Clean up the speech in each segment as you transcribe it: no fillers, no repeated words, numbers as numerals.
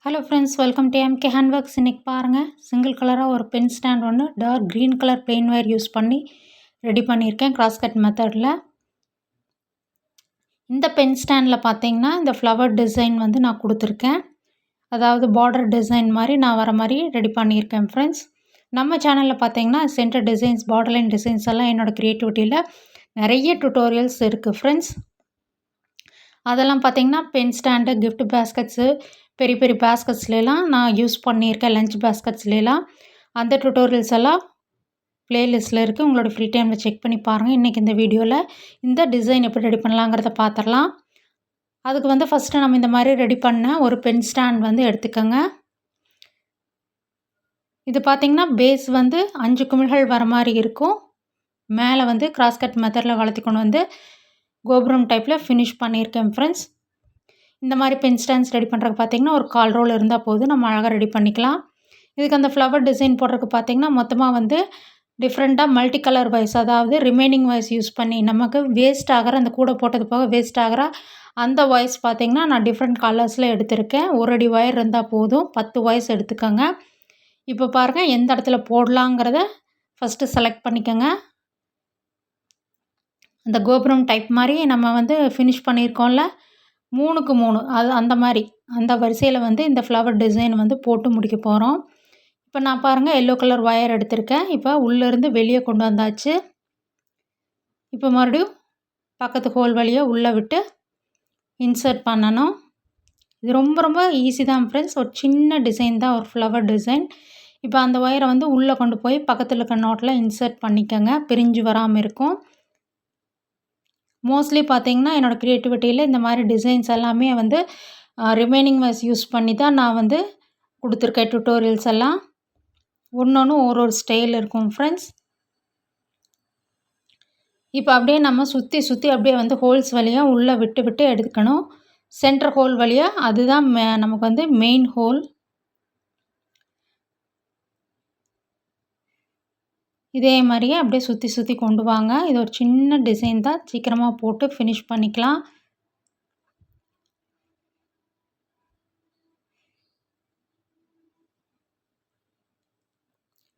Hello friends, welcome to MK Handworks. இன்றைக்கி பாருங்கள், single கலராக ஒரு பென் ஸ்டாண்ட் ஒன்று dark green colour plain wire use பண்ணி ரெடி பண்ணியிருக்கேன் கிராஸ் கட் மெத்தடில். இந்த பென் ஸ்டாண்டில் பார்த்தீங்கன்னா இந்த ஃப்ளவர் டிசைன் வந்து நான் கொடுத்துருக்கேன். அதாவது பார்டர் டிசைன் மாதிரி நான் வர மாதிரி ரெடி பண்ணியிருக்கேன் ஃப்ரெண்ட்ஸ். நம்ம சேனலில் பார்த்தீங்கன்னா சென்டர் டிசைன்ஸ், பார்டர்லைன் டிசைன்ஸ் எல்லாம் என்னோடய க்ரியேட்டிவிட்டியில் நிறைய டுட்டோரியல்ஸ் இருக்குது ஃப்ரெண்ட்ஸ். அதெல்லாம் பார்த்தீங்கன்னா பென் ஸ்டாண்டு, கிஃப்ட் பேஸ்கட்ஸு, பெரிய பெரிய பேஸ்கட்ஸ்லாம் நான் யூஸ் பண்ணியிருக்கேன். லஞ்ச் பேஸ்கட்ஸ்லாம் அந்த டுட்டோரியல்ஸ் எல்லாம் ப்ளேலிஸ்ட்டில் இருக்குது. உங்களோட ஃப்ரீ டைமில் செக் பண்ணி பாருங்கள். இன்றைக்கி இந்த வீடியோவில் இந்த டிசைன் எப்படி ரெடி பண்ணலாங்கிறத பார்த்துடலாம். அதுக்கு வந்து ஃபஸ்ட்டு நம்ம இந்த மாதிரி ரெடி பண்ண ஒரு பென் ஸ்டாண்ட் வந்து எடுத்துக்கோங்க. இது பார்த்திங்கன்னா பேஸ் வந்து 5 குமிழ்கள் வர மாதிரி இருக்கும். மேலே வந்து கிராஸ் கட் மெத்தடில் வளர்த்தி கொண்டு வந்து கோபுரம் டைப்பில் ஃபினிஷ் பண்ணியிருக்கேன் ஃப்ரெண்ட்ஸ். இந்த மாதிரி பென் ஸ்டாண்ட்ஸ் ரெடி பண்ணுறதுக்கு பார்த்திங்கன்னா ஒரு 1/4 ரோல் இருந்தால் போதும், நம்ம அழகாக ரெடி பண்ணிக்கலாம். இதுக்கு அந்த ஃப்ளவர் டிசைன் போடுறதுக்கு பார்த்திங்கன்னா மொத்தமாக வந்து டிஃப்ரெண்ட்டாக மல்டி கலர் வைஸ், அதாவது ரிமைனிங் வைஸ் யூஸ் பண்ணி நமக்கு வேஸ்ட் ஆகிற அந்த கூட போட்டது போக வேஸ்ட் ஆகிற அந்த வாய்ஸ் பார்த்திங்கன்னா நான் டிஃப்ரெண்ட் கலர்ஸில் எடுத்திருக்கேன். 1 அடி ஒயர் இருந்தால் போதும், 10 வாய்ஸ் எடுத்துக்கோங்க. இப்போ பாருங்கள் எந்த இடத்துல போடலாங்கிறத ஃபஸ்ட்டு செலக்ட் பண்ணிக்கோங்க. அந்த கோபுரம் டைப் மாதிரி நம்ம வந்து ஃபினிஷ் பண்ணியிருக்கோம்ல 3க்கு 3, அது அந்த மாதிரி அந்த வரிசையில் வந்து இந்த ஃப்ளவர் டிசைன் வந்து போட்டு முடிக்க போகிறோம். இப்போ நான் பாருங்கள் எல்லோ கலர் ஒயர் எடுத்திருக்கேன். இப்போ உள்ளேருந்து வெளியே கொண்டு வந்தாச்சு. இப்போ மறுபடியும் பக்கத்து ஹோல் வழியாக உள்ளே விட்டு இன்சர்ட் பண்ணணும். இது ரொம்ப ரொம்ப ஈஸி தான் ஃப்ரெண்ட்ஸ். ஒரு சின்ன டிசைன் தான், ஒரு ஃப்ளவர் டிசைன். இப்போ அந்த ஒயரை வந்து உள்ளே கொண்டு போய் பக்கத்தில் இருக்க நோட்டில் இன்சர்ட் பண்ணிக்கோங்க, பிரிஞ்சு வராமல் இருக்கும். மோஸ்ட்லி பார்த்திங்கன்னா என்னோடய க்ரியேட்டிவிட்டியில் இந்த மாதிரி டிசைன்ஸ் எல்லாமே வந்து ரிமைனிங் வைஸ் யூஸ் பண்ணி தான் நான் வந்து கொடுத்துருக்கேன். டுட்டோரியல்ஸ் எல்லாம் ஒன்று ஒரு ஸ்டைல் இருக்கும் ஃப்ரெண்ட்ஸ். இப்போ அப்படியே நம்ம சுற்றி சுற்றி அப்படியே வந்து ஹோல்ஸ் வழியாக உள்ளே விட்டு விட்டு எடுக்கணும். சென்டர் ஹோல் வழியாக, அதுதான் நமக்கு வந்து மெயின் ஹோல். இதே மாதிரியே அப்படியே சுற்றி சுற்றி கொண்டு வாங்க. இது ஒரு சின்ன டிசைன் தான், சீக்கிரமாக போட்டு ஃபினிஷ் பண்ணிக்கலாம்.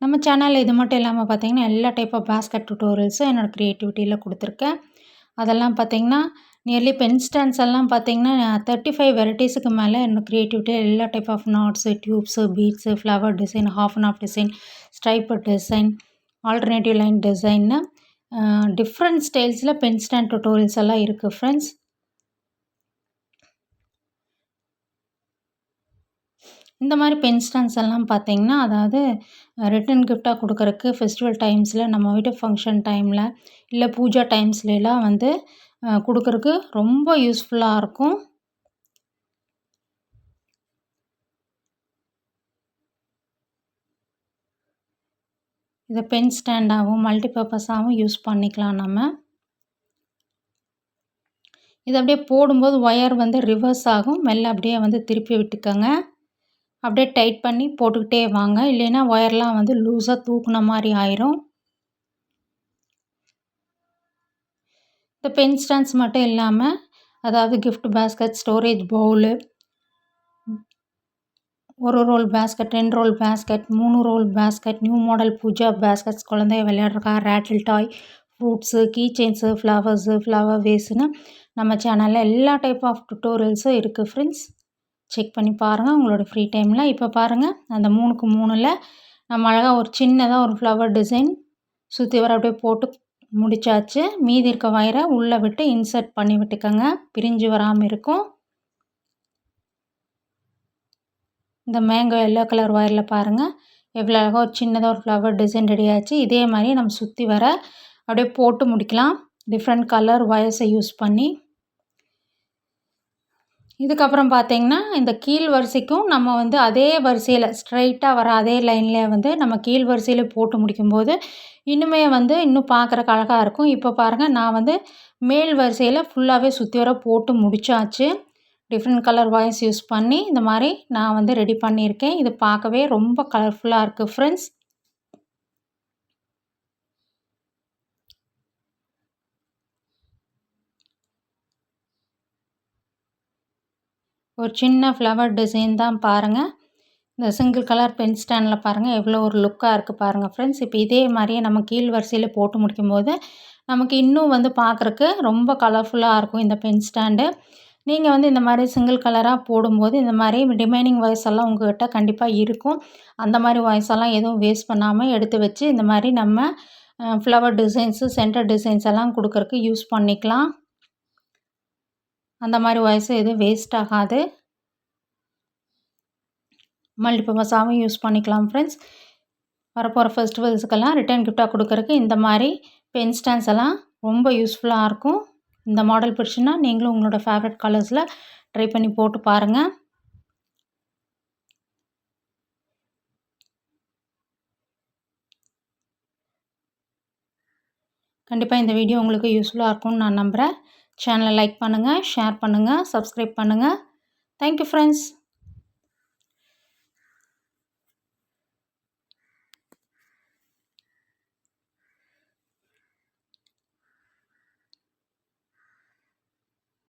நம்ம சேனலில் இது மட்டும் இல்லாமல் பார்த்திங்கன்னா எல்லா டைப் ஆஃப் பேஸ்கட் டுட்டோரியல்ஸும் என்னோடய க்ரியேட்டிவிட்டியில் கொடுத்துருக்கேன். அதெல்லாம் பார்த்திங்கன்னா நியர்லி பென் ஸ்டாண்ட்ஸ் எல்லாம் பார்த்திங்கன்னா 35 வெரைட்டிஸுக்கு மேலே என்னோடய க்ரியேட்டிவிட்டியில் எல்லா type of knots, tubes, beads, flower design, half and half design, striper design, alternative line டிசைன்னு டிஃப்ரெண்ட் ஸ்டைல்ஸில் பென் ஸ்டாண்ட் டுட்டோரியல்ஸ் எல்லாம் இருக்குது ஃப்ரெண்ட்ஸ். இந்த மாதிரி பென் ஸ்டாண்ட்ஸ் எல்லாம் பார்த்திங்கன்னா அதாவது ரிட்டன் கிஃப்டாக கொடுக்குறக்கு ஃபெஸ்டிவல் டைம்ஸில், நம்ம வீட்டு ஃபங்க்ஷன் டைமில், இல்லை பூஜா டைம்ஸ்லாம் வந்து கொடுக்குறக்கு ரொம்ப யூஸ்ஃபுல்லாக இருக்கும். இதை பென் ஸ்டாண்டாகவும் மல்டிபர்பஸாகவும் யூஸ் பண்ணிக்கலாம் நம்ம. இது அப்படியே போடும்போது ஒயர் வந்து ரிவர்ஸ் ஆகும், மெல்ல அப்படியே வந்து திருப்பி விட்டுக்கோங்க. அப்படியே டைட் பண்ணி போட்டுக்கிட்டே வாங்க, இல்லைன்னா ஒயர்லாம் வந்து லூஸாக தூக்குன மாதிரி ஆயிரும். இந்த பென் ஸ்டாண்ட்ஸ் மட்டும் இல்லாமல் அதாவது கிஃப்ட் பேஸ்கட், ஸ்டோரேஜ் பவுலு, ஒரு roll basket, 2 roll basket, 3 roll basket, new model puja baskets, குழந்தைய விளையாடுறக்கா rattle toy, fruits, key chains, flowers, flower வேஸுன்னு நம்ம சேனலில் எல்லா டைப் ஆஃப் டுட்டோரியல்ஸும் இருக்குது ஃப்ரெண்ட்ஸ். செக் பண்ணி பாருங்கள் உங்களோட ஃப்ரீ டைமில். இப்போ பாருங்கள் அந்த 3க்கு 3ல் நம்ம அழகாக ஒரு சின்னதாக ஒரு ஃப்ளவர் டிசைன் சுற்றி வர அப்படியே போட்டு முடித்தாச்சு. மீதி இருக்க வயரை உள்ளே விட்டு இன்சர்ட் பண்ணி விட்டுக்கோங்க, பிரிஞ்சு வராமல் இருக்கும். இந்த மேங்கோ எல்லோ கலர் ஒயரில் பாருங்கள் எவ்வளோ அழகாக ஒரு சின்னதாக ஒரு ஃப்ளவர் டிசைன் ரெடி ஆச்சு. இதே மாதிரி நம்ம சுற்றி வர அப்படியே போட்டு முடிக்கலாம், டிஃப்ரெண்ட் கலர் ஒயர்ஸை யூஸ் பண்ணி. இதுக்கப்புறம் பார்த்திங்கன்னா இந்த கீழ் வரிசைக்கும் நம்ம வந்து அதே வரிசையில் ஸ்ட்ரைட்டாக வர அதே லைன்லேயே வந்து நம்ம கீழ் வரிசையில் போட்டு முடிக்கும்போது இன்னுமே வந்து இன்னும் பார்க்குறக்கு அழகாக இருக்கும். இப்போ பாருங்கள் நான் வந்து மேல் வரிசையில் ஃபுல்லாகவே சுற்றி வர போட்டு முடித்தாச்சு. டிஃப்ரெண்ட் கலர் ஒயர்ஸ் யூஸ் பண்ணி இந்த மாதிரி நான் வந்து ரெடி பண்ணியிருக்கேன். இது பார்க்கவே ரொம்ப கலர்ஃபுல்லாக இருக்குது ஃப்ரெண்ட்ஸ். ஒரு சின்ன ஃப்ளவர் டிசைன் தான் பாருங்கள். இந்த சிங்கிள் கலர் பென் ஸ்டாண்டில் பாருங்கள் எவ்வளோ ஒரு லுக்காக இருக்குது பாருங்கள் ஃப்ரெண்ட்ஸ். இப்போ இதே மாதிரியே நம்ம கீழ் வரிசையில் போட்டு முடிக்கும்போது நமக்கு இன்னும் வந்து பார்க்குறக்கு ரொம்ப கலர்ஃபுல்லாக இருக்கும் இந்த பென் ஸ்டாண்டு. நீங்கள் வந்து இந்த மாதிரி சிங்கிள் கலராக போடும்போது இந்த மாதிரி ரிமைனிங் வாய்ஸ் எல்லாம் உங்கள்கிட்ட கண்டிப்பாக இருக்கும். அந்த மாதிரி வாய்ஸ் எல்லாம் எதுவும் வேஸ்ட் பண்ணாமல் எடுத்து வச்சு இந்த மாதிரி நம்ம ஃப்ளவர் டிசைன்ஸு சென்டர் டிசைன்ஸ் எல்லாம் கொடுக்கறக்கு யூஸ் பண்ணிக்கலாம். அந்த மாதிரி வாய்ஸும் எதுவும் வேஸ்ட் ஆகாது. மல்டிபர்பஸாகவும் யூஸ் பண்ணிக்கலாம் ஃப்ரெண்ட்ஸ். வரப்போகிற ஃபெஸ்டிவல்ஸுக்கெல்லாம் ரிட்டர்ன் கிஃப்டாக கொடுக்கறக்கு இந்த மாதிரி பென் ஸ்டாண்ட்ஸ் எல்லாம் ரொம்ப யூஸ்ஃபுல்லாக இருக்கும். இந்த மாடல் பிடிச்சுன்னா நீங்களும் உங்களோட ஃபேவரட் கலர்ஸில் ட்ரை பண்ணி போட்டு பாருங்கள். கண்டிப்பாக இந்த வீடியோ உங்களுக்கு யூஸ்ஃபுல்லாக இருக்கும்னு நான் நம்புகிறேன். சேனலை லைக் பண்ணுங்கள், ஷேர் பண்ணுங்கள், சப்ஸ்கிரைப் பண்ணுங்கள். Thank you friends.